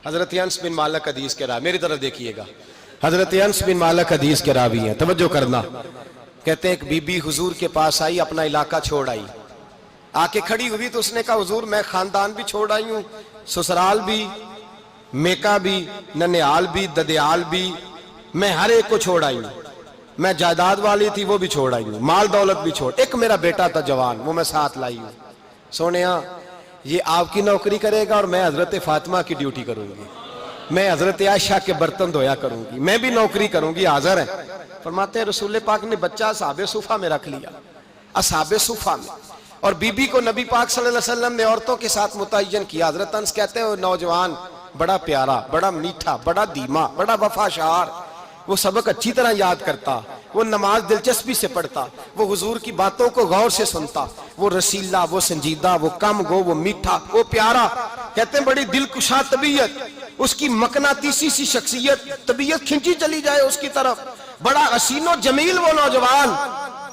حضرت انس بن مالک حدیث کے راوی، میری طرف دیکھیے گا، حضرت انس بن مالک حدیث کے راوی ہیں، توجہ کرنا۔ کہتے ہیں ایک بی بی حضور کے پاس آئی، اپنا علاقہ چھوڑ آئی، آ کے کھڑی ہوئی تو اس نے کہا حضور میں خاندان بھی چھوڑ آئی ہوں، سسرال بھی، میکا بھی، ننیال بھی، ددیال بھی، میں ہر ایک کو چھوڑ آئی ہوں، میں جائیداد والی تھی وہ بھی چھوڑ آئی ہوں، مال دولت بھی چھوڑ، ایک میرا بیٹا تھا جوان وہ میں ساتھ لائی ہوں۔ سونیا یہ آپ کی نوکری کرے گا اور میں حضرت فاطمہ کی ڈیوٹی کروں گی، میں حضرت عائشہ کے برتن دھویا کروں گی، میں بھی نوکری کروں گی، حاضر ہے۔ فرماتے ہیں رسول پاک نے بچہ اصحاب صفہ میں رکھ لیا، اصحاب صفہ میں، اور بی بی کو نبی پاک صلی اللہ علیہ وسلم نے عورتوں کے ساتھ متعین کیا۔ حضرت انس کہتے ہیں وہ نوجوان بڑا پیارا، بڑا میٹھا، بڑا دھیما، بڑا وفاشار، وہ سبق اچھی طرح یاد کرتا، وہ نماز دلچسپی سے پڑھتا، وہ حضور کی باتوں کو غور سے سنتا، وہ رسیلا، وہ سنجیدہ، وہ کم گو، وہ میٹھا، وہ پیارا۔ کہتے ہیں بڑی دلکشا طبیعت، اس کی مقناطیسی سی شخصیت، طبیعت کھنچی چلی جائے اس کی طرف، بڑا حسین و جمیل وہ نوجوان۔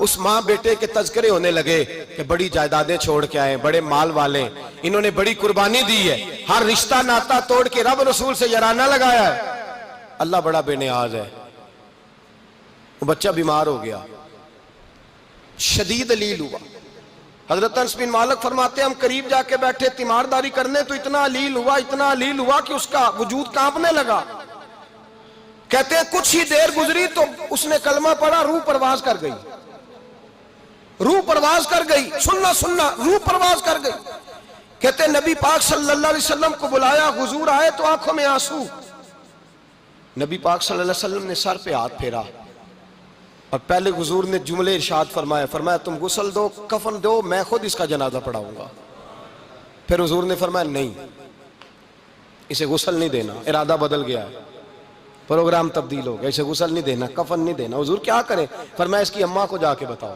اس ماں بیٹے کے تذکرے ہونے لگے کہ بڑی جائیدادیں چھوڑ کے آئے، بڑے مال والے، انہوں نے بڑی قربانی دی ہے، ہر رشتہ ناتا توڑ کے رب رسول سے یارانہ لگایا ہے، اللہ بڑا بے نیاز ہے۔ وہ بچہ بیمار ہو گیا، شدید علیل ہوا۔ حضرت انس بن مالک فرماتے ہیں ہم قریب جا کے بیٹھے تیمارداری کرنے تو اتنا علیل ہوا کہ اس کا وجود کانپنے لگا۔ کہتے ہیں کچھ ہی دیر گزری تو اس نے کلمہ پڑھا، روح پرواز کر گئی، روح پرواز کر گئی، سننا روح پرواز کر گئی۔ کہتے ہیں نبی پاک صلی اللہ علیہ وسلم کو بلایا، حضور آئے تو آنکھوں میں آنسو۔ نبی پاک صلی اللہ علیہ وسلم نے سر پہ ہاتھ پھیرا اور پہلے حضور نے جملے ارشاد فرمایا تم غسل دو، کفن دو، میں خود اس کا جنازہ پڑھاؤں گا۔ پھر حضور نے فرمایا نہیں، اسے غسل نہیں دینا، ارادہ بدل گیا ہے، پروگرام تبدیل ہو گیا، اسے غسل نہیں دینا، کفن نہیں دینا۔ حضور کیا کریں؟ فرمایا اس کی اماں کو جا کے بتاؤ۔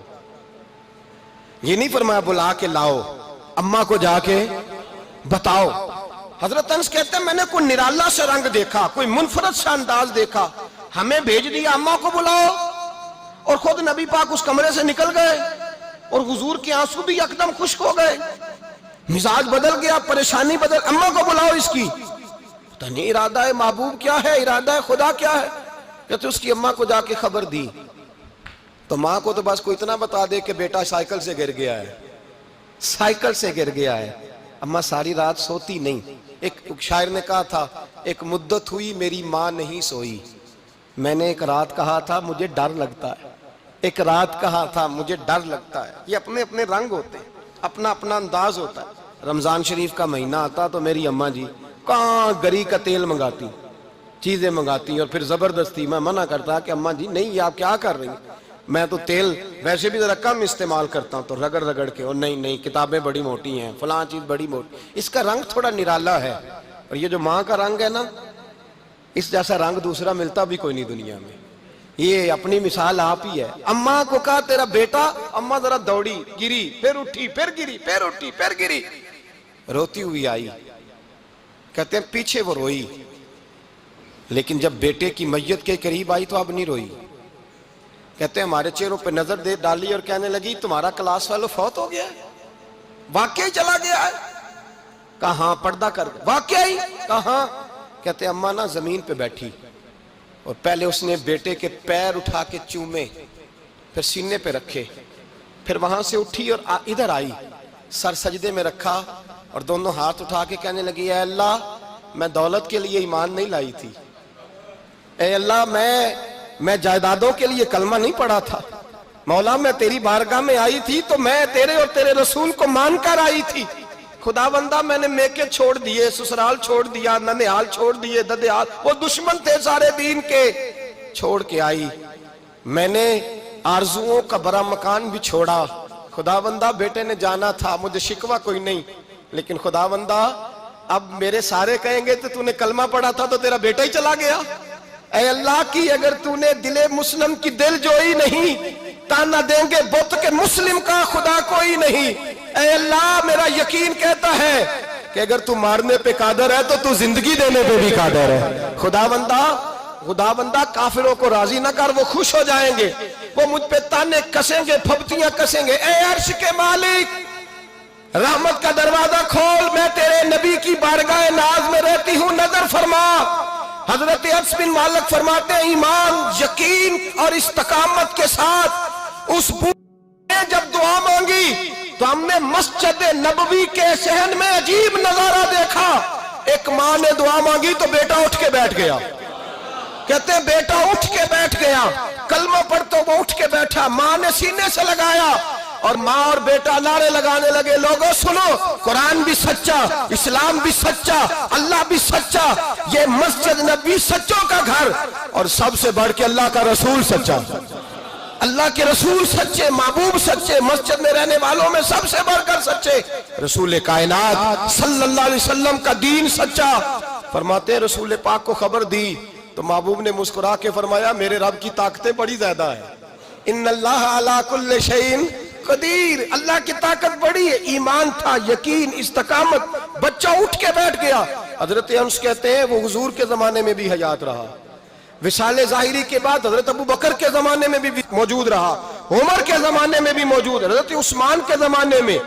یہ نہیں فرمایا بلا کے لاؤ، اماں کو جا کے بتاؤ۔ حضرت انس کہتے ہیں میں نے کوئی نرالا سے رنگ دیکھا، کوئی منفرد سا انداز دیکھا، ہمیں بھیج دیا اماں کو بلاؤ، اور خود نبی پاک اس کمرے سے نکل گئے اور حضور کے آنسو بھی یکدم خشک ہو گئے، مزاج بدل گیا، پریشانی بدل، اماں کو بلاؤ اس کی۔ پتہ نہیں ارادہ ہے محبوب کیا ہے، ارادہ ہے خدا کیا ہے۔ کہتے اس کی اماں کو جا کے خبر دی تو ماں کو تو بس کوئی اتنا بتا دے کہ بیٹا سائیکل سے گر گیا ہے، سائیکل سے گر گیا ہے۔ اماں ساری رات سوتی نہیں۔ ایک شاعر نے کہا تھا ایک مدت ہوئی میری ماں نہیں سوئی، میں نے ایک رات کہا تھا مجھے ڈر لگتا ہے، ایک رات کہا تھا مجھے ڈر لگتا ہے۔ یہ اپنے اپنے رنگ ہوتے ہیں، اپنا اپنا انداز ہوتا ہے۔ رمضان شریف کا مہینہ آتا تو میری اماں جی کہاں گری کا تیل منگاتی، چیزیں منگاتی، اور پھر زبردستی میں منع کرتا کہ اماں جی نہیں یہ آپ کیا کر رہی ہیں، میں تو تیل ویسے بھی ذرا کم استعمال کرتا ہوں، تو رگڑ رگڑ کے، اور نہیں کتابیں بڑی موٹی ہیں، فلاں چیز بڑی موٹی، اس کا رنگ تھوڑا نرالا ہے۔ اور یہ جو ماں کا رنگ ہے نا، اس جیسا رنگ دوسرا ملتا بھی کوئی نہیں دنیا میں۔ یہ اپنی مثال آپ ہی ہے۔ اماں کو کہا تیرا بیٹا، اماں ذرا دوڑی، گری، پھر اٹھی، پھر گری، پھر اٹھی، پھر گری، روتی ہوئی آئی۔ کہتے ہیں پیچھے وہ روئی، لیکن جب بیٹے کی میت کے قریب آئی تو اب نہیں روئی۔ کہتے ہیں ہمارے چہروں پہ نظر دے ڈالی اور کہنے لگی تمہارا کلاس فیلو فوت ہو گیا ہے، واقعی چلا گیا ہے؟ کہاں پردہ کر گیا، واقعی؟ کہاں؟ کہتے ہیں اماں نا زمین پہ بیٹھی اور پہلے اس نے بیٹے کے پیر اٹھا کے چومے، پھر سینے پہ رکھے، پھر وہاں سے اٹھی اور ادھر آئی، سر سجدے میں رکھا اور دونوں ہاتھ اٹھا کے کہنے لگی اے اللہ میں دولت کے لیے ایمان نہیں لائی تھی، اے اللہ میں جائیدادوں کے لیے کلمہ نہیں پڑھا تھا، مولا میں تیری بارگاہ میں آئی تھی تو میں تیرے اور تیرے رسول کو مان کر آئی تھی، خدا بندہ میں نے میکے چھوڑ دیے، سسرال چھوڑ دیا، ننیال چھوڑ دیے، ددیال، وہ دشمن تھے سارے دین کے، چھوڑ کے آئی، میں نے آرزوؤں کا بڑا مکان بھی چھوڑا، خدا بندہ بیٹے نے جانا تھا، مجھے شکوہ کوئی نہیں، لیکن خدا بندہ اب میرے سارے کہیں گے تو نے کلمہ پڑھا تھا تو تیرا بیٹا ہی چلا گیا، اے اللہ کی اگر تو نے دل مسلم کی دل جوئی نہیں، تانا دیں گے بت کے مسلم کا خدا کوئی نہیں، اے اللہ میرا یقین کہتا ہے کہ اگر تو مارنے پہ قادر ہے تو تو زندگی دینے پہ بھی قادر ہے، خدا بندہ کافروں کو راضی نہ کر، وہ خوش ہو جائیں گے، وہ مجھ پہ تانے کسیں گے، پھپتیاں کسیں گے، اے عرش کے مالک رحمت کا دروازہ کھول، میں تیرے نبی کی بارگاہ ناز میں رہتی ہوں، نظر فرما۔ حضرت انس بن مالک فرماتے ہیں ایمان، یقین اور استقامت کے ساتھ اس بوڑھے نے جب دعا مانگی تو ہم نے مسجد نبوی کے صحن میں عجیب نظارہ دیکھا۔ ایک ماں نے دعا مانگی تو بیٹا اٹھ کے بیٹھ گیا، کہتے ہیں بیٹا اٹھ کے بیٹھ گیا، کلمہ پڑھ تو وہ اٹھ کے بیٹھا، ماں نے سینے سے لگایا اور ماں اور بیٹا نعرے لگانے لگے، لوگوں سنو، قرآن بھی سچا، اسلام بھی سچا، اللہ بھی سچا، یہ مسجد نبی سچوں کا گھر، اور سب سے بڑھ کے اللہ کا رسول سچا، اللہ کے رسول سچے، محبوب سچے، مسجد میں رہنے والوں میں سب سے بڑھ کر سچے، رسول کائنات صلی اللہ علیہ وسلم کا دین سچا۔ فرماتے ہیں رسول پاک کو خبر دی تو محبوب نے مسکرا کے فرمایا میرے رب کی طاقتیں بڑی زیادہ ہیں، ان اللہ علی کل شیء قدیر، اللہ کی طاقت بڑی ہے۔ ایمان تھا، یقین، استقامت، بچہ اٹھ کے بیٹھ گیا۔ حضرت انس کہتے ہیں وہ حضور کے زمانے میں بھی حیات رہا، وصال ظاہری کے بعد حضرت ابو بکر کے زمانے میں بھی موجود رہا، عمر کے زمانے میں بھی موجود، حضرت عثمان کے زمانے میں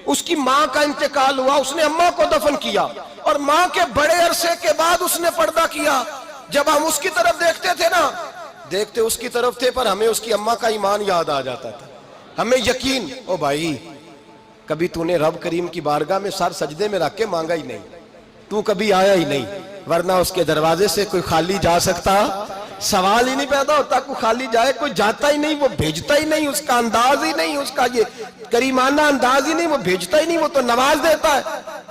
اس کی ماں کا انتقال ہوا، اس نے اماں کو دفن کیا اور ماں کے بڑے عرصے کے بعد اس نے پردہ کیا۔ جب ہم اس کی طرف دیکھتے تھے نا، دیکھتے اس کی طرف تھے پر ہمیں اس کی اماں کا ایمان یاد آ جاتا تھا، ہمیں یقین، او بھائی کبھی تو نے رب کریم کی بارگاہ میں سر سجدے میں رکھ کے مانگا ہی نہیں، تو کبھی آیا ہی نہیں، ورنہ اس کے دروازے سے کوئی خالی جا سکتا، سوال ہی نہیں پیدا ہوتا کوئی خالی جائے، کوئی جاتا ہی نہیں، وہ بھیجتا ہی نہیں، اس کا انداز ہی نہیں، اس کا یہ کریمانہ انداز ہی نہیں، وہ بھیجتا ہی نہیں، وہ تو نواز دیتا ہے۔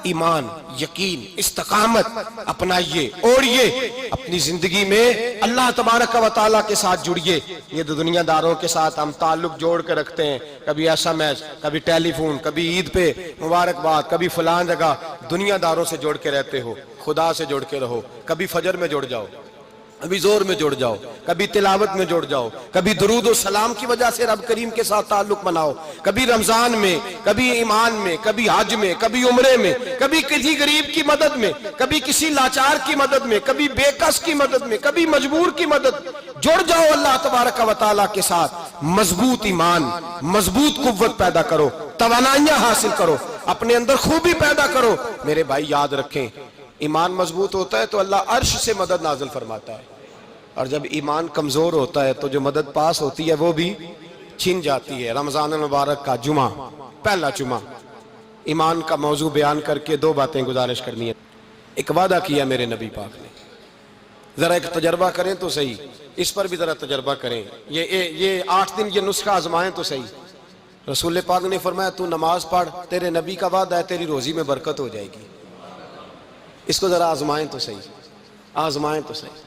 ایمان، یقین، استقامت اپنائیے، اوڑھیے اپنی زندگی میں، اللہ تبارک و تعالیٰ کے ساتھ جڑیے۔ یہ دنیا داروں کے ساتھ ہم تعلق جوڑ کے رکھتے ہیں، کبھی ایس ایم ایس، کبھی ٹیلی فون، کبھی عید پہ مبارکباد، کبھی فلان جگہ، دنیا داروں سے جوڑ کے رہتے ہو، خدا سے جوڑ کے رہو، کبھی فجر میں جڑ جاؤ، کبھی زور میں جڑ جاؤ، کبھی تلاوت میں جڑ جاؤ، کبھی درود و سلام کی وجہ سے رب کریم کے ساتھ تعلق بناؤ، کبھی رمضان میں، کبھی ایمان میں، کبھی حج میں، کبھی عمرے میں، کبھی کسی غریب کی مدد میں، کبھی کسی لاچار کی مدد میں، کبھی بے کس کی مدد میں، کبھی مجبور کی مدد۔ جڑ جاؤ اللہ تبارک و تعالیٰ کے ساتھ، مضبوط ایمان، مضبوط قوت پیدا کرو، توانائیاں حاصل کرو، اپنے اندر خوبی پیدا کرو۔ میرے بھائی یاد رکھیں، ایمان مضبوط ہوتا ہے تو اللہ عرش سے مدد نازل فرماتا ہے، اور جب ایمان کمزور ہوتا ہے تو جو مدد پاس ہوتی ہے وہ بھی چھن جاتی ہے۔ رمضان المبارک کا جمعہ، پہلا جمعہ، ایمان کا موضوع بیان کر کے دو باتیں گزارش کرنی ہے۔ ایک وعدہ کیا میرے نبی پاک نے، ذرا ایک تجربہ کریں تو صحیح، اس پر بھی ذرا تجربہ کریں، یہ 8 دن یہ نسخہ آزمائیں تو صحیح۔ رسول پاک نے فرمایا تو نماز پڑھ، تیرے نبی کا وعدہ ہے تیری روزی میں برکت ہو جائے گی، اس کو ذرا آزمائیں تو صحیح، آزمائیں تو صحیح۔